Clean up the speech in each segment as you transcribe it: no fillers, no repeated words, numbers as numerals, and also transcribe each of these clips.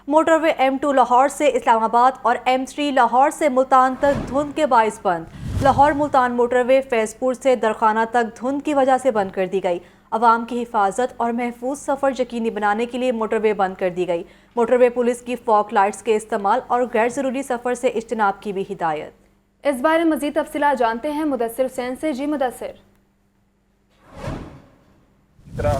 Motorway M2 Lahore سے اسلام آباد اور M3 لاہور سے ملتان تک دھند کے باعث بند۔ لاہور ملتان موٹروے فیض پور سے درخانہ تک دھند کی وجہ سے بند کر دی گئی۔ عوام کی حفاظت اور محفوظ سفر یقینی بنانے کے لیے موٹروے بند کر دی گئی۔ موٹروے پولیس کی فوگ لائٹس کے استعمال اور غیر ضروری سفر سے اجتناب کی بھی ہدایت۔ اس بارے مزید تفصیلات جانتے ہیں مدثر حسین سے۔ جی مدثر۔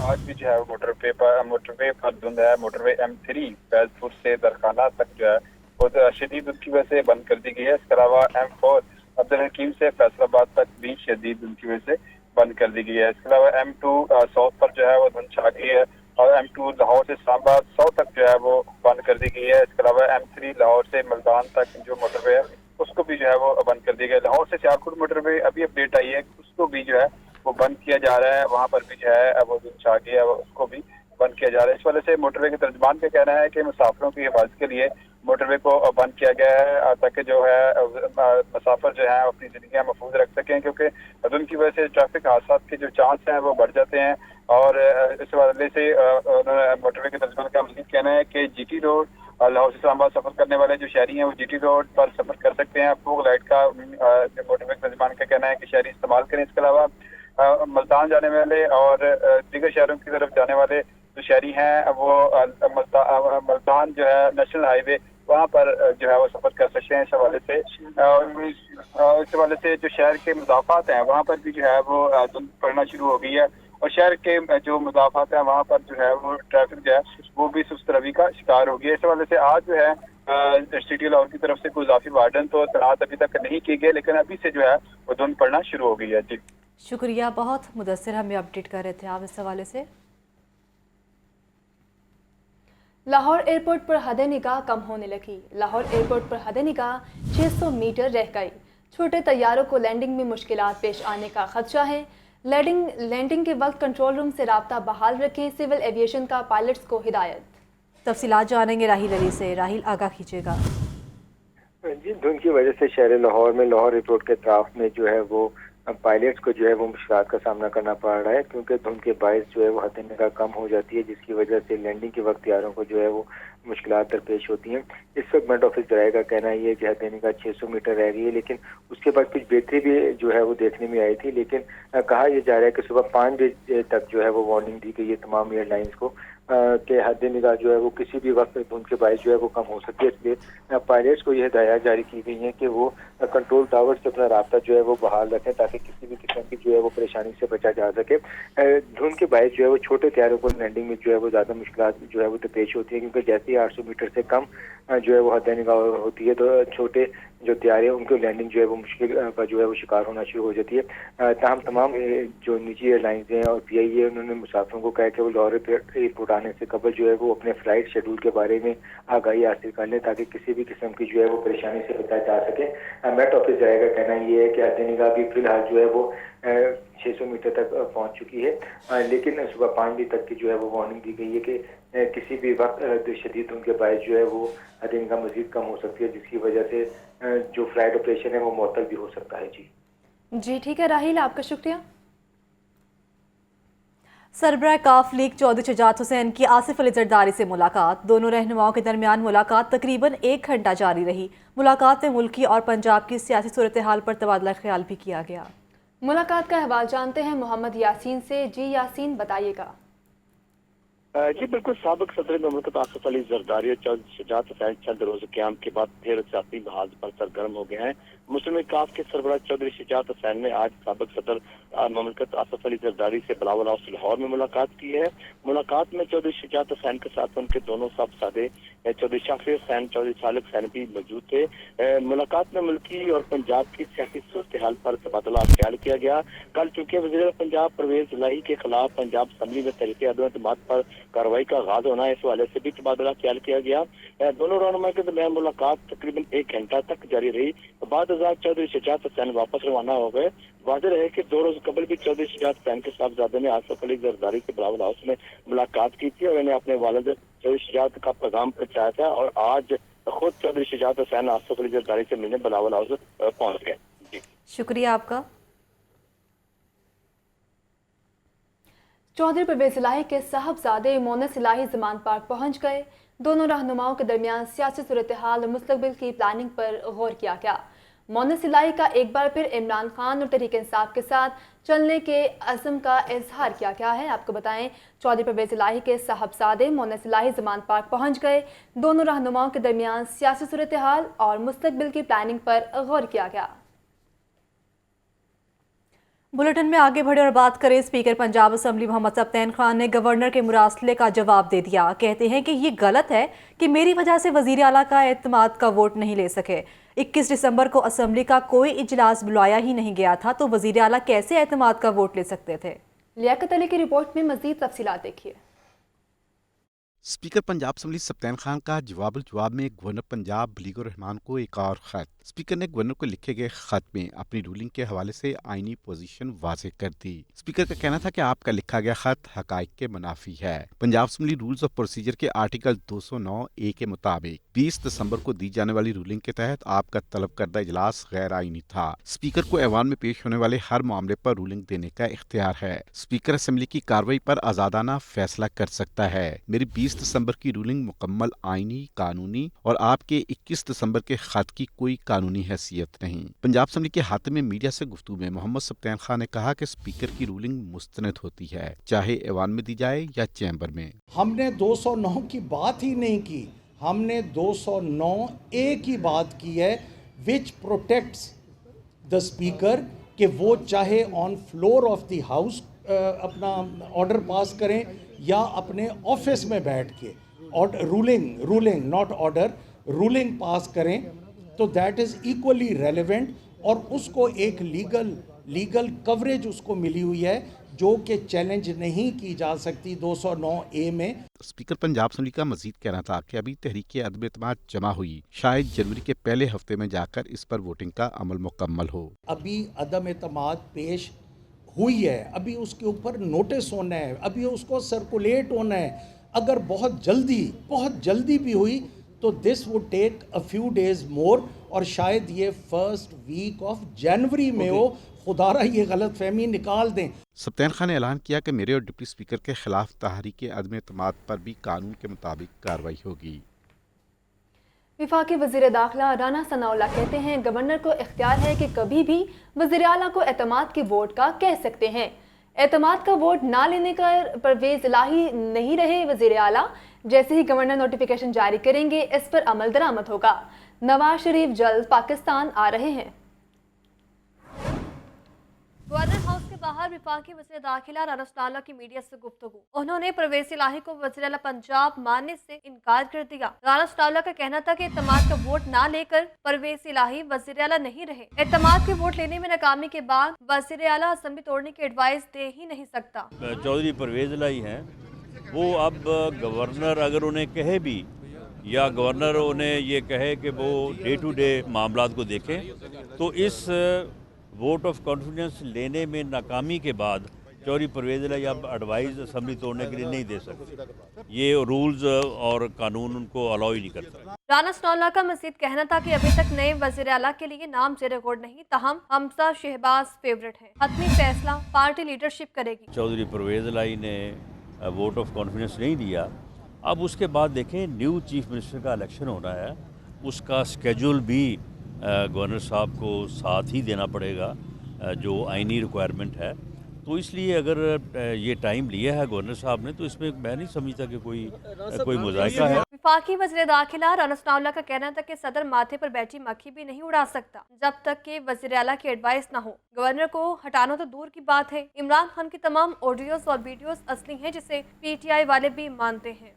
آج بھی جو ہے موٹروے پر دھند ہے۔ موٹروے M3 فیض پور سے درخانہ تک جو ہے وہ شدید دھند کی وجہ سے بند کر دی گئی ہے۔ اس کے علاوہ M4 عبدالحکیم سے فیصل آباد تک بھی شدید دھند کی وجہ سے بند کر دی گئی ہے۔ اس کے علاوہ M2 ساؤتھ پر جو ہے وہ دھند چھا گئی ہے اور M2 لاہور سے اسلام آباد ساؤتھ تک جو ہے وہ بند کر دی گئی ہے۔ اس کے علاوہ M3 لاہور سے ملتان تک جو موٹروے ہے اس کو بھی جو ہے وہ بند کر دی گئی ہے۔ لاہور سے سیالکوٹ موٹروے ابھی اپڈیٹ آئی ہے، اس کو بھی جو ہے وہ بند کیا جا رہا ہے، وہاں پر بھی جو ہے وہ دھند چھا گیا ہے، اس کو بھی بند کیا جا رہا ہے۔ اس وجہ سے موٹروے کے ترجمان کا کہنا ہے کہ مسافروں کی حفاظت کے لیے موٹروے کو بند کیا گیا ہے تاکہ جو ہے مسافر جو ہیں اپنی زندگیاں محفوظ رکھ سکیں، کیونکہ دھند کی وجہ سے ٹریفک حادثات کے جو چانس ہیں وہ بڑھ جاتے ہیں۔ اور اس حوالے سے موٹروے کے ترجمان کا مزید کہنا ہے کہ جی ٹی روڈ لاہور سے اسلام آباد سفر کرنے والے جو شہری ہیں وہ جی ٹی روڈ پر سفر کر سکتے ہیں۔ فوگ لائٹ کا موٹروے کے ترجمان کا کہنا ہے کہ شہری استعمال کریں۔ اس کے علاوہ ملتان جانے والے اور دیگر شہروں کی طرف جانے والے جو شہری ہیں وہ ملتان جو ہے نیشنل ہائی وے وہاں پر جو ہے وہ سفر کر سکتے ہیں۔ اس حوالے سے جو شہر کے مضافات ہیں وہاں پر بھی جو ہے وہ دھند پڑنا شروع ہو گئی ہے اور شہر کے جو مضافات ہیں وہاں پر جو ہے وہ ٹریفک جو ہے وہ بھی سست روی کا شکار ہو گیا ہے۔ اس حوالے سے آج جو ہے سٹی لاہور کی طرف سے کوئی اضافی وارڈن تو تعینات ابھی تک نہیں کی گئی، لیکن ابھی سے جو ہے وہ دھند پڑنا شروع ہو گئی ہے۔ جی شکریہ بہت مدثر، ہمیں اپڈیٹ کر رہے تھے آپ اس حوالے سے۔ لاہور ایئرپورٹ پر حد نگاہ کم ہونے لگی۔ لاہور ایئرپورٹ پر حد نگاہ 600 میٹر رہ گئی۔ چھوٹے طیاروں کو لینڈنگ میں مشکلات پیش آنے کا خدشہ ہے۔ لینڈنگ کے وقت کنٹرول روم سے رابطہ بحال رکھیں، سول ایویشن کا پائلٹس کو ہدایت۔ تفصیلات جانیں گے راہیل علی سے۔ راہیل آگاہ کیجیے گا۔ جی، دھند کی وجہ سے شہر لاہور میں لاہور ایئرپورٹ کے اطراف میں جو ہے وہ پائلٹس کو جو ہے وہ مشکلات کا سامنا کرنا پڑ رہا ہے، کیونکہ دھند کے باعث جو ہے وہ حد نگاہ کم ہو جاتی ہے، جس کی وجہ سے لینڈنگ کے وقت طیاروں کو جو ہے وہ مشکلات درپیش ہوتی ہیں۔ اس وقت میٹ آفس ذرائع کا کہنا یہ ہے کہ حد نگاہ 600 میٹر رہ گئی ہے، لیکن اس کے بعد کچھ بہتری بھی جو ہے وہ دیکھنے میں آئی تھی، لیکن کہا یہ جا رہا ہے کہ صبح 5 بجے تک جو ہے وہ وارننگ دی گئی ہے تمام ایئر لائنس کو کہ حد نگاہ جو ہے وہ کسی بھی وقت دھند کے باعث جو ہے وہ کم ہو سکتی ہے۔ اس لیے پائلٹس کو یہ ہدایات جاری کی گئی ہیں کہ وہ کنٹرول ٹاور سے اپنا رابطہ جو ہے وہ بحال رکھیں تاکہ کسی بھی قسم کی جو ہے وہ پریشانی سے بچا جا سکے۔ دھند کے باعث جو ہے وہ چھوٹے طیاروں کو لینڈنگ میں جو ہے وہ زیادہ مشکلات جو ہے وہ درپیش ہوتی ہے، کیونکہ جیسے ہی 800 میٹر سے کم جو ہے وہ حد نگاہ ہوتی ہے تو چھوٹے جو طیارے ان کو لینڈنگ جو ہے وہ مشکل کا جو ہے وہ شکار ہونا شروع ہو جاتی ہے۔ تاہم تمام جو نجی ایئر لائنز ہیں اور PIA انہوں نے مسافروں کو کہا کہ وہ لاہور ایئرپورٹ آنے سے قبل جو ہے وہ اپنے فلائٹ شیڈول کے بارے میں آگاہی حاصل کر لیں تاکہ کسی بھی قسم کی جو ہے وہ پریشانی سے بچا جا سکے۔ میٹ آفس ذرائع کا کہنا یہ ہے کہ حد نگاہ بھی فی الحال جو ہے وہ 600 میٹر تک پہنچ چکی ہے، لیکن صبح 5 بجے تک کی جو ہے وہ وارننگ دی گئی ہے کہ کسی بھی وقت شدید دھند کے باعث جو ہے وہ حد نگاہ مزید کم ہو سکتی ہے، جس کی وجہ سے جو فلائٹ آپریشن ہے وہ معطل بھی ہو سکتا ہے۔ جی ٹھیک ہے راہیل، آپ کا شکریہ۔ سربراہ کاف لیگ چودھری شجاعت حسین کی آصف علی زرداری سے ملاقات۔ دونوں رہنماؤں کے درمیان ملاقات تقریباً 1 گھنٹہ جاری رہی۔ ملاقات میں ملکی اور پنجاب کی سیاسی صورتحال پر تبادلہ خیال بھی کیا گیا۔ ملاقات کا احوال جانتے ہیں محمد یاسین سے۔ جی یاسین، بتائیے گا۔ جی بالکل، سابق صدر مملکت آصف علی زرداری اور چودھری شجاعت حسین چند روز قیام کے بعد پھر سیاسی محاذ پر سرگرم ہو گئے ہیں۔ مسلم کاف کے سربراہ چودھری شجاعت حسین نے آج سابق صدر مملکت آصف علی زرداری سے بلاول ہاؤس لاہور میں ملاقات کی ہے۔ ملاقات میں چودھری شجاعت حسین کے ساتھ ان کے دونوں صاحبزادے چودھری شافی حسین، چودھری صالح حسین بھی موجود تھے۔ ملاقات میں ملکی اور پنجاب کی سیاسی صورتحال پر تبادلہ خیال کیا گیا۔ کل چونکہ وزیر پنجاب پرویز الہی کے خلاف پنجاب اسمبلی میں تحریک عدم اعتماد پر کارروائی کا آغاز ہونا ہے، اس حوالے سے بھی تبادلہ خیال کیا گیا۔ دونوں رہنما کے درمیان ملاقات تقریباً 1 گھنٹہ تک جاری رہی۔ بعد ازاں چودھری شجاعت حسین واپس روانہ ہو گئے۔ واضح رہے کہ 2 روز قبل بھی چودھری شجاعت حسین کے صاحبزادے نے آصف علی زرداری سے بلاول ہاؤس میں ملاقات کی تھی اور انہیں اپنے والد چودھری شجاعت کا پیغام پہنچایا تھا، اور آج خود چودھری شجاعت حسین آصف علی زرداری سے ملنے بلاول ہاؤس پہنچ گئے۔ جی شکریہ آپ کا۔ چودھری پرویز الہی کے صاحبزادے مونس الہی زمان پارک پہنچ گئے۔ दोनों रहनुमाओं के दरमियान सियासी सूरत हाल और मुस्तकबिल की प्लानिंग पर गौर किया गया। मोनेस इलाही का एक बार फिर इमरान खान और तहरीक इंसाफ के साथ चलने के अज़्म का इजहार किया गया है। आपको बताएं, चौधरी परवेज़ इलाही के साहबजादे मोनेस इलाही ज़मान पार्क पहुंच गए। दोनों रहनुमाओं के दरमियान सियासी सूरत हाल और मुस्तकबिल की प्लानिंग पर गौर किया गया। बुलेटिन में आगे बढ़े और बात करें, स्पीकर पंजाब असम्बली मोहम्मद सब्तैन खान ने गवर्नर के मुरासले का जवाब दे दिया। कहते हैं कि ये गलत है कि मेरी वजह से वजीर आला का एतमाद का वोट नहीं ले सके। 21 दिसंबर को असम्बली का कोई इजलास बुलाया ही नहीं गया था, तो वजीर आला कैसे एतमाद का वोट ले सकते थे। लियाकत अली की रिपोर्ट में मजीद तफसीलात देखिए। स्पीकर पंजाब असम्बली सब्तैन खान का जवाब में गवर्नर पंजाब बलीगुर रहमान को एक और खत। स्पीकर ने गवर्नर को लिखे गए खत में अपनी रूलिंग के हवाले से आईनी पोजीशन वाज़ेह कर दी। स्पीकर का कहना था कि आपका लिखा गया खत हकाइक के मुनाफी है। Punjab assembly rules of procedure के आर्टिकल 209A के मुताबिक 20 दिसंबर को दी जाने वाली रूलिंग के तहत आपका तलब करदा इजलास गैर आईनी था। स्पीकर को ऐवान में पेश होने वाले हर मामले पर रूलिंग देने का इख्तियार है। स्पीकर असम्बली की कार्रवाई पर आजादाना फैसला कर सकता है। मेरी 20 दिसंबर की रूलिंग मुकम्मल आईनी, कानूनी और आपके 21 दिसंबर के खत की कोई कानूनी हैसियत नहीं। पंजाब असम्बली के हाथ में मीडिया से गुफ्तगू में मोहम्मद सब्तैन खान ने कहा कि स्पीकर की रूलिंग मुस्तनद होती है, चाहे ऐवान में दी जाए या चैम्बर में। हमने 209 की बात ही नहीं की, हमने 209A की बात की है, विच प्रोटेक्ट्स द स्पीकर कि वो चाहे on floor of the house अपना ऑर्डर पास करें या अपने ऑफिस में बैठ के रूलिंग नॉट ऑर्डर, रूलिंग पास करें, तो दैट इज़ इक्वली रेलेवेंट और उसको एक लीगल कवरेज उसको मिली हुई है जो कि चैलेंज नहीं की जा सकती 209A में। स्पीकर पंजाब असम्बली का मजीद कहना था कि अभी तहरीक अदम एतमाद जमा हुई, शायद जनवरी के पहले हफ्ते में जाकर इस पर वोटिंग का अमल मुकम्मल हो। अभी अदम एतमाद पेश हुई है, अभी उसके ऊपर नोटिस होना है, अभी उसको सर्कुलेट होना है। अगर बहुत जल्दी भी हुई तो this would take a few days more और शायद ये फर्स्ट वीक ऑफ जनवरी में हो। खुदारा ये गलत फहमी निकाल दें। सब्तैन खान ने ऐलान किया कि मेरे और डिप्टी स्पीकर के खिलाफ तहरीक अदम एतमाद पर भी कानून के मुताबिक कार्रवाई होगी। वफाकी वज़ीर दाखिला राना सनाउल्लाह कहते हैं, गवर्नर को इख्तियार है कि कभी भी वज़ीर आला को एतमाद के वोट का कह सकते हैं। एतमाद का वोट ना लेने का परवेज़ इलाही नहीं रहे वज़ीर आला। जैसे ही गवर्नर नोटिफिकेशन जारी करेंगे, इस पर अमल दरामद होगा। नवाज शरीफ जल्द पाकिस्तान आ रहे हैं। गवर्नर हाउस के बाहर वफाकी वज़ीर दाखिला राना सनाउल्लाह की मीडिया से गुफ्तगू। उन्होंने परवेज़ इलाही को वज़ीर आला पंजाब मानने से इनकार कर दिया। राना सनाउल्लाह का कहना था कि एतमाद का वोट ना लेकर परवेज़ इलाही वज़ीर आला नहीं रहे। एतमाद के वोट लेने में नाकामी के बाद वज़ीर आला असेंबली तोड़ने की एडवाइस दे ही नहीं सकता। चौधरी परवेज़ इलाही हैं, वो अब गवर्नर अगर उन्हें कहे भी या गवर्नर उन्हें ये कहे कि वो डे टू डे मामलात को देखें, तो इस वोट ऑफ कॉन्फिडेंस लेने में नाकामी के बाद चौधरी परवेज़ इलाही अब एडवाइस असेंबली तोड़ने के लिए नहीं दे सकते। ये रूल्स और कानून उनको अलाउ ही नहीं करता। राना सनाउल्लाह का मज़ीद कहना था कि अभी तक नए वज़ीर आला के लिए नाम ज़ेर गौर नहीं, तहम हमजा शहबाज फेवरेट है। हतमी फैसला पार्टी लीडरशिप करेगी। चौधरी परवेज़ इलाही ने वोट ऑफ कॉन्फिडेंस नहीं दिया। अब उसके बाद देखें, न्यू चीफ मिनिस्टर का इलेक्शन होना है, उसका स्केड्यूल भी गवर्नर साहब को साथ ही देना पड़ेगा जो आईनी रिक्वायरमेंट है। तो इसलिए अगर ये टाइम लिया है गवर्नर साहब ने, तो इसमें मैं नहीं समझता कि कोई मुज़ायका है। वफाकी वज़ीर दाखिला राना सनाउल्लाह का कहना था कि सदर माथे पर बैठी मक्खी भी नहीं उड़ा सकता जब तक कि वज़ीर आला की एडवाइस ना हो। गवर्नर को हटाना तो दूर की बात है, इमरान खान की तमाम ऑडियोज और वीडियोस असली हैं, जिसे PTI वाले भी मानते हैं।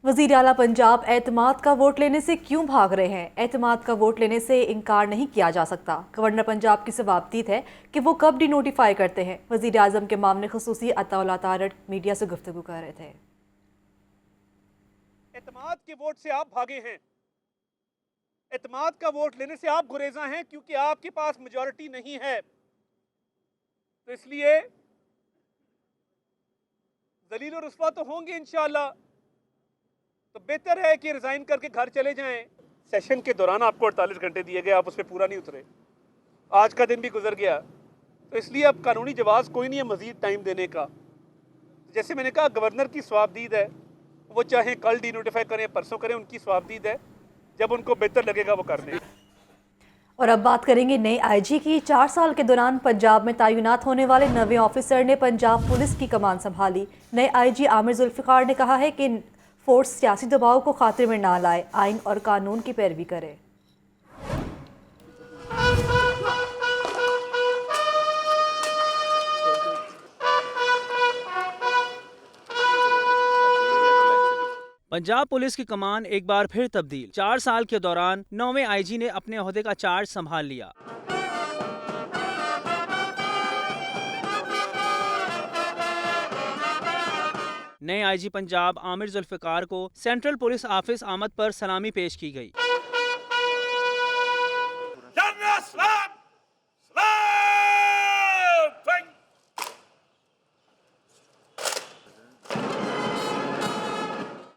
वज़ीर आला पंजाब एतमाद का वोट लेने से क्यों भाग रहे हैं? एतमाद का वोट लेने से इनकार नहीं किया जा सकता। गवर्नर पंजाब की जवाबदीद है कि वो कब डी नोटिफाई करते हैं। वज़ीर आज़म के मामले खुसूसी अताउल्लाह तारड़ मीडिया से गुफ्तगू कर रहे थे। एतमाद के वोट से आप भागे हैं, एतमाद का वोट लेने से आप गुरेजा हैं, क्योंकि आपके पास मेजॉरिटी नहीं है। तो इसलिए जलील और रुस्वा तो होंगे इंशाअल्लाह, तो बेहतर है कि रिज़ाइन करके घर चले जाएं। सेशन के दौरान आपको 48 घंटे दिए गए, आप उस पर पूरा नहीं उतरे, आज का दिन भी गुजर गया, तो इसलिए अब कानूनी जवाज़ कोई नहीं है मज़ीद टाइम देने का। जैसे मैंने कहा, गवर्नर की सवाबदीद है, वो चाहे कल डी नोटिफाई करें, परसों करें, उनकी स्वाबदीद है, जब उनको बेहतर लगेगा वो कर लें। और अब बात करेंगे नए आईजी की। 4 साल के दौरान पंजाब में तैनात होने वाले नवे ऑफिसर ने पंजाब पुलिस की कमान संभाली। नए आईजी आमिर जुल्फिकार ने कहा है कि फोर्स सियासी दबाव को खातिर में ना लाए, आइन और कानून की पैरवी करे। पंजाब पुलिस की कमान एक बार फिर तब्दील। 4 साल के दौरान 9वें आईजी ने अपने ओहदे का चार्ज संभाल लिया। नए आईजी पंजाब आमिर जुल्फिकार को सेंट्रल पुलिस ऑफिस आमद पर सलामी पेश की गई।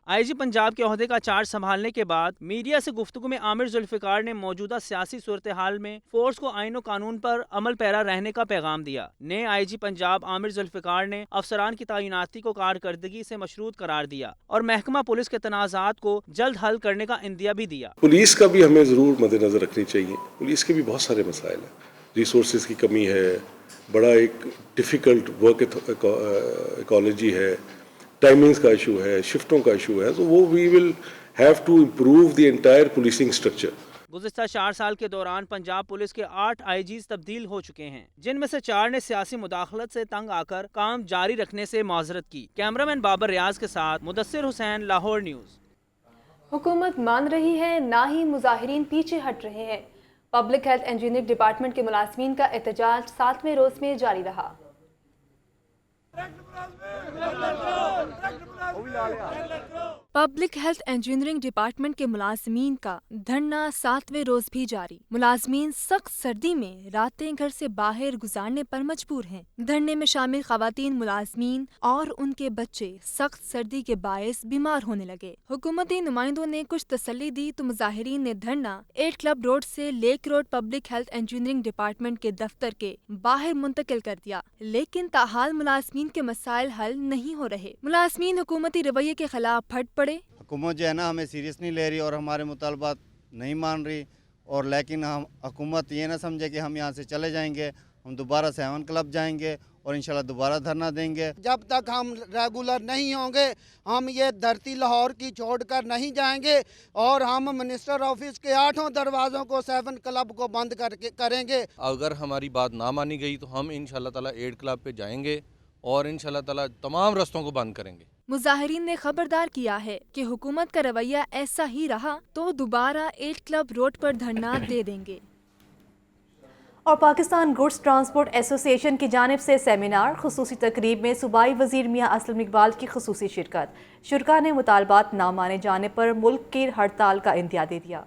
आईजी पंजाब के ओहदे का चार्ज संभालने के बाद मीडिया से गुफ्तगू में आमिर जुल्फिकार ने मौजूदा सियासी सूरत हाल में फोर्स को आइन और कानून पर अमल पैरा रहने का पैगाम दिया। नए आईजी पंजाब आमिर जुल्फिकार ने अफसरान की तैनाती को कारकर्दगी से मशरूत करार दिया और महकमा पुलिस के तनाज़ात को जल्द हल करने का इंदिया भी दिया। पुलिस का भी हमें ज़रूर मद्देनज़र रखनी चाहिए। पुलिस के भी बहुत सारे मसाइल हैं, रिसोर्सेज की कमी है, बड़ा एक डिफ़िकल्ट वर्क इकोलॉजी है, टाइमिंग्स का इशू है, शिफ्टों का इशू है, तो वो we will have to improve the entire policing structure. गुज़िश्ता 4 साल के दौरान पंजाब पुलिस के 8 आईजीज तब्दील हो चुके हैं, जिनमें से 4 ने सियासी मुदाखलत से तंग आकर काम जारी रखने से माजरत की। कैमरामैन बाबर रियाज के साथ मुदस्सिर हुसैन, लाहौर न्यूज़। हुकूमत मान रही है, ना ही मुजाहिरीन पीछे हट रहे हैं। पब्लिक हेल्थ इंजीनियरिंग डिपार्टमेंट के मुलाजमीन का एहतजाज 7वें रोज में जारी रहा। पब्लिक हेल्थ इंजीनियरिंग डिपार्टमेंट के मुलाजमीन का धरना 7वें रोज भी जारी। मुलाजमीन सख्त सर्दी में रातें घर से बाहर गुजारने पर मजबूर हैं। धरने में शामिल खवातीन मुलाजमीन और उनके बच्चे सख्त सर्दी के बायस बीमार होने लगे। हुकूमती नुमाइंदों ने कुछ तसल्ली दी तो मुजाहिरीन ने धरना 8 क्लब रोड से lake road public health engineering department के दफ्तर के बाहर मुंतकिल कर दिया, लेकिन ताहाल मुलाजमीन के मसाइल हल नहीं हो रहे। मुलाजमीन हुकूमती रवैये के खिलाफ फट पड़े। हुकूमत जो है ना हमें सीरियस नहीं ले रही और हमारे मुतालबात नहीं मान रही, और लेकिन हम हुकूमत ये ना समझे कि हम यहाँ से चले जाएंगे, हम दोबारा 7 क्लब जाएंगे और इंशाल्लाह दोबारा धरना देंगे। जब तक हम रेगुलर नहीं होंगे हम ये धरती लाहौर की छोड़कर नहीं जाएंगे और हम मिनिस्टर ऑफिस के 8 दरवाज़ों को 7 क्लब को बंद करके करेंगे। अगर हमारी बात ना मानी गई तो हम इंशाल्लाह ताला 8 क्लब पे जाएंगे और इंशाल्लाह ताला तमाम रास्तों को बंद करेंगे। मुजाहिरीन ने खबरदार किया है कि हुकूमत का रवैया ऐसा ही रहा तो दोबारा 8 क्लब रोड पर धरना दे देंगे। और पाकिस्तान गुड्स ट्रांसपोर्ट एसोसिएशन की जानिब से सेमिनार, खुसूसी तकरीब में सूबाई वज़ीर मियां असलम इकबाल की खुसूसी शिरकत। शुरका ने मुतालबात ना माने जाने पर मुल्क की हड़ताल का इंदिया दे दिया।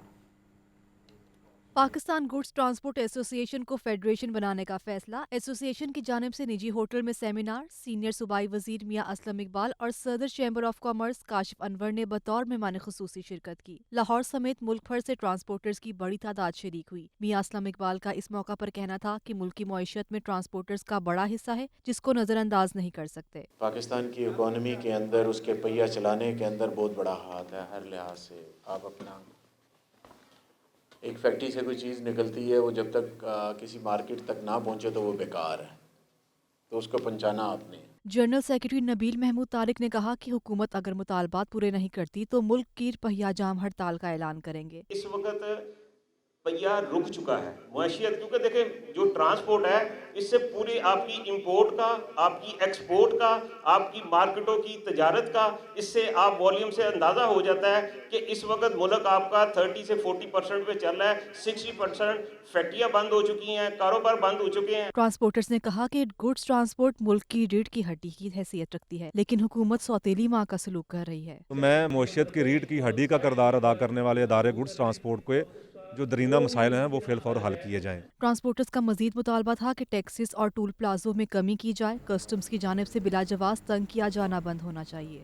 पाकिस्तान गुड्स ट्रांसपोर्ट एसोसिएशन को फेडरेशन बनाने का फैसला। एसोसिएशन की जानिब से निजी होटल में सेमिनार, सीनियर सूबाई वजीर मियां असलम इकबाल और सदर chamber of commerce Kashif Anwar ने बतौर मेहमान खुसूसी शिरकत की। लाहौर समेत मुल्क भर से ट्रांसपोर्टर्स की बड़ी तादाद शरीक हुई। मियां असलम इकबाल का इस मौका पर कहना था कि मुल्क की मईशत में ट्रांसपोर्टर्स का बड़ा हिस्सा है जिसको नज़रअंदाज नहीं कर सकते। पाकिस्तान की इकोनॉमी के अंदर, उसके पहिया चलाने के अंदर बहुत बड़ा हाथ है हर लिहाज से। आप अपना एक फैक्ट्री से कोई चीज़ निकलती है, वो जब तक किसी मार्केट तक ना पहुंचे तो वो बेकार है, तो उसको पहुंचाना आपने। जनरल सेक्रेटरी नबील महमूद तारिक ने कहा कि हुकूमत अगर मुतालबात पूरे नहीं करती तो मुल्क की पहिया जाम हड़ताल का ऐलान करेंगे। इस वक्त पहिया रुक चुका है मुआशियत, क्योंकि देखें जो ट्रांसपोर्ट है इससे पूरी आपकी इंपोर्ट का, आपकी एक्सपोर्ट का, आपकी मार्केटों की तजारत का, इससे आप वॉल्यूम से अंदाज़ा हो जाता है कि इस वक्त मुल्क आपका 30 से 40% पे चल रहा है। 60% फैक्ट्रियाँ बंद हो चुकी हैं, कारोबार बंद हो चुके हैं। ट्रांसपोर्टर्स ने कहा कि गुड्स ट्रांसपोर्ट मुल्क की रीढ़ की हड्डी की हैसियत रखती है, लेकिन हुकूमत सौतेली माँ का सलूक कर रही है। तो मैं मुआशियत की रीढ़ की हड्डी का किरदार अदा करने वाले इदारे गुड्स ट्रांसपोर्ट के जो दरिंदा मसाइल हैं वो फिलफौर हल किए जाएं। ट्रांसपोर्टर्स का मजीद मुतालबा था कि टैक्सेस और टूल प्लाजों में कमी की जाए। कस्टम्स की जानिब से बिलाजवाज तंग किया जाना बंद होना चाहिए।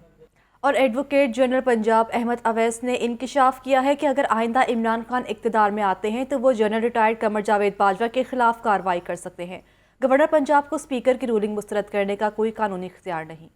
और एडवोकेट जनरल पंजाब अहमद अवैस ने इंकिशाफ किया है कि अगर आइंदा इमरान खान इक़्तिदार में आते हैं तो वो जनरल रिटायर्ड कमर जावेद बाजवा के खिलाफ कार्रवाई कर सकते हैं। गवर्नर पंजाब को स्पीकर की रूलिंग मुस्तरद करने का कोई कानूनी इख्तियार नहीं।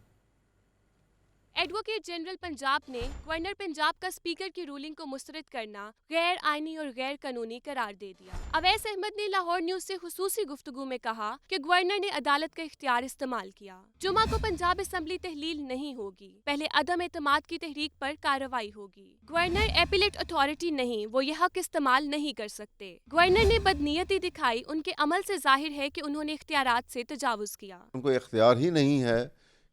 एडवोकेट जनरल पंजाब ने गवर्नर पंजाब का स्पीकर की रूलिंग को मुस्तरद करना गैर आईनी और गैर कानूनी करार दे दिया। अवैस अहमद ने लाहौर न्यूज से खुसूसी गुफ्तगू में कहा कि गवर्नर ने अदालत का इख्तियार इस्तेमाल किया। जुमा को पंजाब असम्बली तहलील नहीं होगी, पहले अदम एतमाद की तहरीक पर कार्रवाई होगी। गवर्नर एपिलेट अथॉरिटी नहीं, वो ये हक इस्तेमाल नहीं कर सकते। गवर्नर ने बदनीयती दिखाई, उनके अमल से जाहिर है कि उन्होंने इख्तियारात से तजावुज किया। उनको इख्तियार ही नहीं है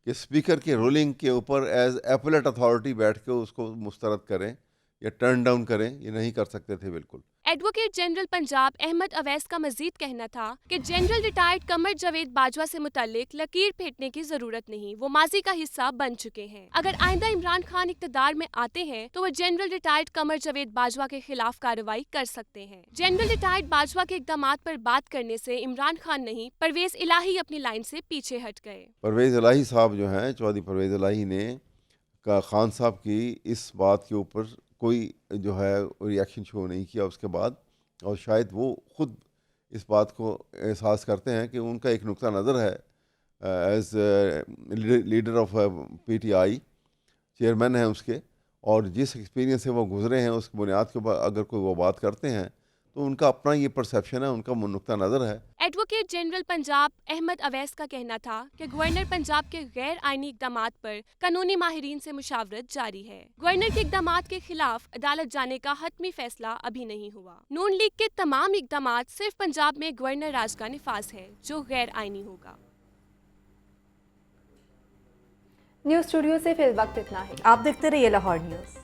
कि स्पीकर की रूलिंग के ऊपर एज एपलेट अथॉरिटी बैठ के उसको मुस्तरद करें या टर्न डाउन करें, ये नहीं कर सकते थे बिल्कुल। एडवोकेट जनरल पंजाब अहमद अवैस का मजीद कहना था कि जनरल रिटायर्ड कमर जावेद बाजवा से मुतालिक लकीर फेंटने की जरूरत नहीं, वो माजी का हिस्सा बन चुके हैं। अगर आइंदा इमरान खान इक़्तिदार में आते हैं तो वो जनरल रिटायर्ड कमर जावेद बाजवा के खिलाफ कार्रवाई कर सकते हैं। जनरल रिटायर्ड बाजवा के इक़दामात पर बात करने से इमरान खान नहीं, परवेज इलाही अपनी लाइन से पीछे हट गए। परवेज इलाही साहब जो हैं, चौधरी परवेज इलाही ने खान साहब की इस बात के ऊपर कोई जो है रिएक्शन शो नहीं किया उसके बाद, और शायद वो ख़ुद इस बात को एहसास करते हैं कि उनका एक नुक्ता नज़र है as leader of PTI, chairman हैं उसके, और जिस एक्सपीरियंस से वो गुजरे हैं उसकी बुनियाद के ऊपर अगर कोई वो बात करते हैं तो उनका अपना ये परसेप्शन है, उनका नुक्ता नज़र है। एडवोकेट जनरल पंजाब अहमद अवैस का कहना था कि गवर्नर पंजाब के गैर आईनी इक़दामात पर कानूनी माहिरीन से मुशावरत जारी है। गवर्नर के इक़दामात के खिलाफ अदालत जाने का हतमी फैसला अभी नहीं हुआ। नून लीग के तमाम इक़दामात सिर्फ पंजाब में गवर्नर राज का निफाज है जो गैर आईनी होगा। न्यूज़ स्टूडियो से फिल वक्त इतना है। आप देखते रहिए लाहौर न्यूज़।